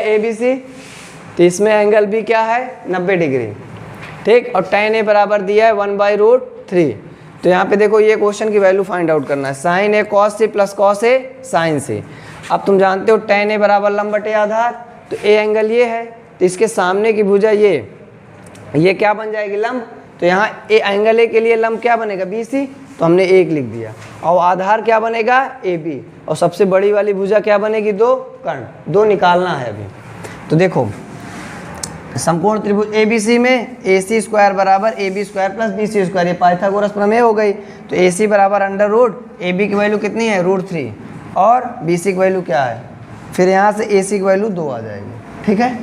A B C, तो इसमें angle भी क्या है 90 डिग्री, ठीक। और tan a बराबर दिया है 1/√3। तो यहाँ पे देखो ये क्वेश्चन की वैल्यू फाइंड आउट करना है, sin a cos c plus cos a sin c। अब तुम जानते हो tan a बराबर लंब बटे आधार, तो a एंगल ये है, तो इसके सामने की भुजा ये क्या बन जाएगी लंब। तो यहाँ ए एंगल ए के लिए लंब क्या बनेगा BC, तो हमने 1 लिख दिया। और आधार क्या बनेगा AB, और सबसे बड़ी वाली भुजा क्या बनेगी 2 कर्ण, 2 निकालना है अभी। तो देखो संपूर्ण त्रिभुज ABC में AC स्क्वायर बराबर AB square plus BC square, ये पाइथागोरस प्रमेय हो गई। तो AC बराबर √AB की वैल्यू कितनी है √3 और BC की वैल्यू क्या है, फिर यहाँ से AC की वैल्यू 2 आ जाएगी, ठीक है।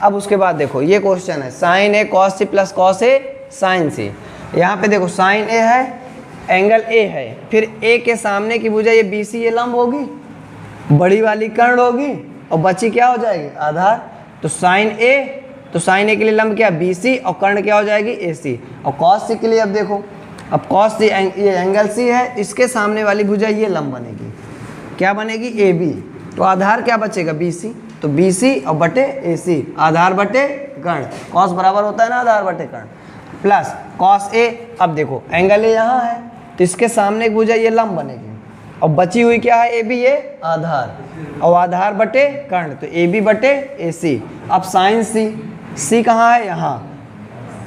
अब उसके बाद देखो ये क्वेश्चन है sin a cos c plus cos a sin c। यहाँ पे देखो sin a है, एंगल A है, फिर A के सामने की भुजा ये BC, ये लंब होगी, बड़ी वाली कर्ण होगी, और बची क्या हो जाएगी आधार। तो sin A के लिए लंब क्या BC, और कर्ण क्या हो जाएगी AC। और cos c के लिए अब देखो, अब cos c ये एंगल C है, इसके सामने वाली भुजा ये लंब बनेगी, क्या बनेगी AB। तो आधार क्या बचेगा BC, तो BC और बटे AC, आधार बटे कर्ण, cos बराबर होता है ना आधार बटे कर्ण, प्लस cos A। अब देखो एंगल A यहाँ है, तो इसके सामने एक भुजा ये लंब बनेगी, और बची हुई क्या है AB, ये आधार, और आधार बटे कर्ण, तो AB बटे AC। अब sin C कहाँ है यहाँ,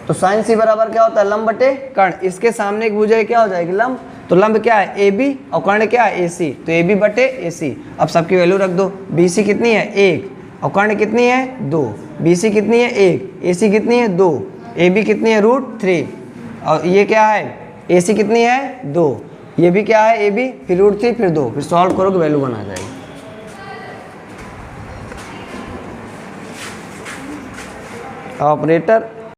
तो sin C बराबर क्या होता है लंब बटे कर्ण, इसके सामने एक भुजा क्या हो जाएगी लंब, तो लंब क्या है AB और कर्ण क्या है AC, तो AB बटे AC। अब सबकी वैल्यू रख दो, BC कितनी है 1 और कर्ण कितनी है 2, BC कितनी है 1, AC कितनी है 2, AB कितनी है √3, और ये क्या है AC कितनी है 2, ये भी क्या है AB, फिर √3 फिर 2, फिर सॉल्व करोगे वैल्यू बना जाएगी। ऑपरेटर